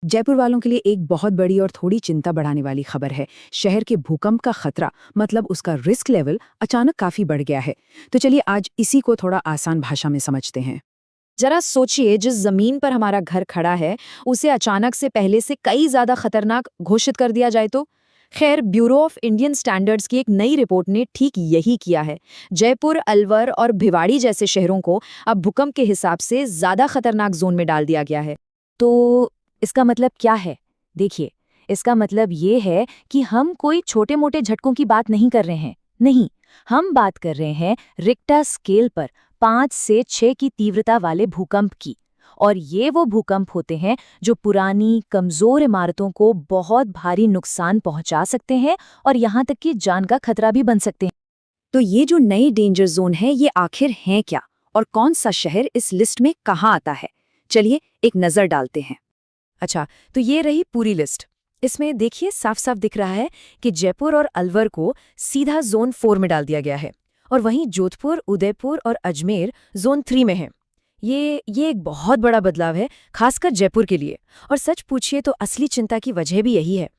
जयपुर वालों के लिए एक बहुत बड़ी और थोड़ी चिंता बढ़ाने वाली खबर है। शहर के भूकंप का खतरा मतलब उसका रिस्क लेवल अचानक काफी बढ़ गया है। तो चलिए आज इसी को थोड़ा आसान भाषा में समझते हैं। जरा सोचिए, जिस जमीन पर हमारा घर खड़ा है उसे अचानक से पहले से कई ज्यादा खतरनाक घोषित कर दिया जाए तो। खैर, ब्यूरो ऑफ इंडियन स्टैंडर्ड्स की एक नई रिपोर्ट ने ठीक यही किया है। जयपुर, अलवर और भिवाड़ी जैसे शहरों को अब भूकंप के हिसाब से ज्यादा खतरनाक जोन में डाल दिया गया है। तो इसका मतलब क्या है? देखिए, इसका मतलब ये है कि हम कोई छोटे मोटे झटकों की बात नहीं कर रहे हैं। नहीं, हम बात कर रहे हैं रिक्टर स्केल पर 5 से 6 की तीव्रता वाले भूकंप की। और ये वो भूकंप होते हैं जो पुरानी कमजोर इमारतों को बहुत भारी नुकसान पहुंचा सकते हैं और यहाँ तक कि जान का खतरा भी बन सकते हैं। तो ये जो नई डेंजर जोन है ये आखिर हैं क्या और कौन सा शहर इस लिस्ट में कहाँ आता है? चलिए एक नजर डालते हैं। अच्छा, तो ये रही पूरी लिस्ट। इसमें देखिए, साफ साफ दिख रहा है कि जयपुर और अलवर को सीधा जोन 4 में डाल दिया गया है और वहीं जोधपुर, उदयपुर और अजमेर जोन 3 में हैं। ये एक बहुत बड़ा बदलाव है, खासकर जयपुर के लिए। और सच पूछिए तो असली चिंता की वजह भी यही है।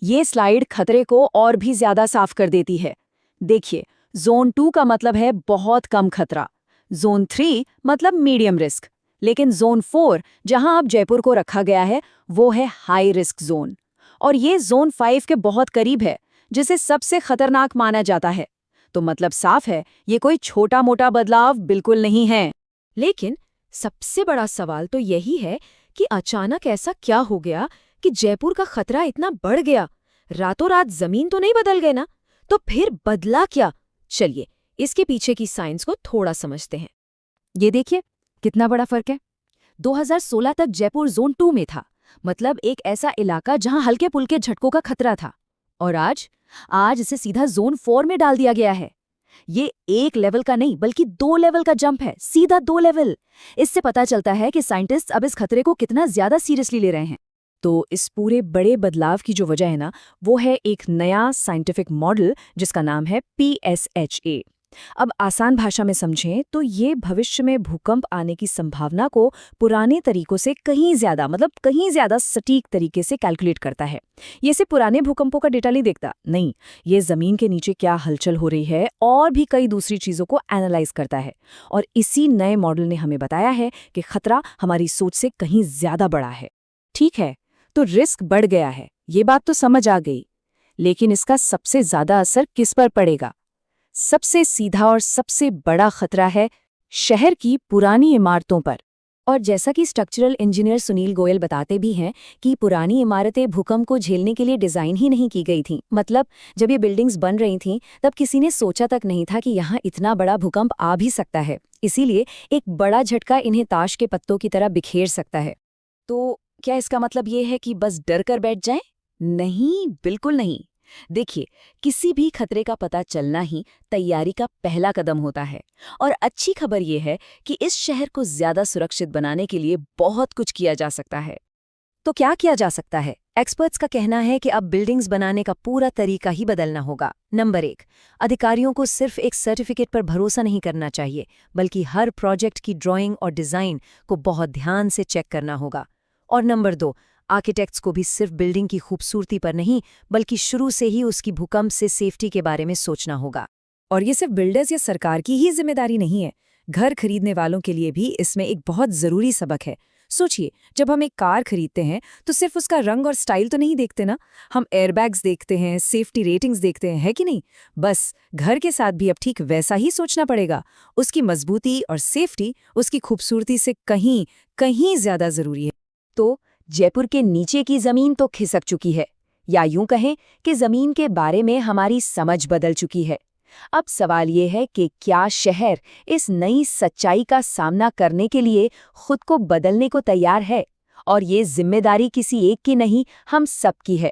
ये स्लाइड खतरे को और भी ज्यादा साफ कर देती है। देखिए, जोन 2 का मतलब है बहुत कम खतरा, जोन 3 मतलब मीडियम रिस्क, लेकिन जोन 4 जहां अब जयपुर को रखा गया है वो है हाई रिस्क जोन। और ये जोन 5 के बहुत करीब है, जिसे सबसे खतरनाक माना जाता है। तो मतलब साफ है, ये कोई छोटा मोटा बदलाव बिल्कुल नहीं है। लेकिन सबसे बड़ा सवाल तो यही है कि अचानक ऐसा क्या हो गया कि जयपुर का खतरा इतना बढ़ गया। रातों रात जमीन तो नहीं बदल गई ना? तो फिर बदला क्या? चलिए इसके पीछे की साइंस को थोड़ा समझते हैं। ये देखिए, कितना बड़ा फर्क है। 2016 तक जयपुर जोन 2 में था, मतलब एक ऐसा इलाका जहां हल्के पुल्के झटकों का खतरा था। और आज इसे सीधा जोन 4 में डाल दिया गया है। ये एक लेवल का नहीं बल्कि 2 लेवल का जंप है, सीधा 2 लेवल। इससे पता चलता है कि साइंटिस्ट अब इस खतरे को कितना ज्यादा सीरियसली ले रहे हैं। तो इस पूरे बड़े बदलाव की जो वजह है ना, वो है एक नया साइंटिफिक मॉडल जिसका नाम है PSHA। अब आसान भाषा में समझें तो ये भविष्य में भूकंप आने की संभावना को पुराने तरीकों से कहीं ज्यादा सटीक तरीके से कैलकुलेट करता है। ये सिर्फ पुराने भूकंपों का डेटा नहीं देखता, नहीं, ये जमीन के नीचे क्या हलचल हो रही है और भी कई दूसरी चीजों को एनालाइज करता है। और इसी नए मॉडल ने हमें बताया है कि खतरा हमारी सोच से कहीं ज्यादा बड़ा है। ठीक है, तो रिस्क बढ़ गया है, ये बात तो समझ आ गई। लेकिन इसका सबसे ज्यादा असर किस पर पड़ेगा? सबसे सीधा और सबसे बड़ा खतरा है शहर की पुरानी इमारतों पर। और जैसा कि स्ट्रक्चरल इंजीनियर सुनील गोयल बताते भी हैं कि पुरानी इमारतें भूकंप को झेलने के लिए डिज़ाइन ही नहीं की गई थीं। मतलब जब ये बिल्डिंग्स बन रही थीं तब किसी ने सोचा तक नहीं था कि यहाँ इतना बड़ा भूकंप आ भी सकता है। इसीलिए एक बड़ा झटका इन्हें ताश के पत्तों की तरह बिखेर सकता है। तो क्या इसका मतलब ये है कि बस डर कर बैठ जाएं? नहीं, बिल्कुल नहीं। देखिए, किसी भी खतरे का पता चलना ही तैयारी का पहला कदम होता है। और अच्छी खबर ये है कि इस शहर को ज्यादा सुरक्षित बनाने के लिए बहुत कुछ किया जा सकता है। तो क्या किया जा सकता है? एक्सपर्ट्स का कहना है कि अब बिल्डिंग्स बनाने का पूरा तरीका ही बदलना होगा। नंबर 1, अधिकारियों को सिर्फ एक सर्टिफिकेट पर भरोसा नहीं करना चाहिए, बल्कि हर प्रोजेक्ट की ड्राइंग और डिज़ाइन को बहुत ध्यान से चेक करना होगा। और नंबर 2, आर्किटेक्ट्स को भी सिर्फ बिल्डिंग की खूबसूरती पर नहीं बल्कि शुरू से ही उसकी भूकंप से सेफ्टी के बारे में सोचना होगा। और ये सिर्फ बिल्डर्स या सरकार की ही जिम्मेदारी नहीं है, घर खरीदने वालों के लिए भी इसमें एक बहुत ज़रूरी सबक है। सोचिए, जब हम एक कार खरीदते हैं तो सिर्फ उसका रंग और स्टाइल तो नहीं देखते ना, हम एयरबैग्स देखते हैं, सेफ्टी रेटिंग्स देखते हैं, है कि नहीं? बस घर के साथ भी अब ठीक वैसा ही सोचना पड़ेगा। उसकी मजबूती और सेफ्टी उसकी खूबसूरती से कहीं कहीं ज़्यादा ज़रूरी है। तो जयपुर के नीचे की जमीन तो खिसक चुकी है, या यूं कहें कि जमीन के बारे में हमारी समझ बदल चुकी है। अब सवाल ये है कि क्या शहर इस नई सच्चाई का सामना करने के लिए खुद को बदलने को तैयार है? और ये जिम्मेदारी किसी एक की नहीं, हम सबकी है।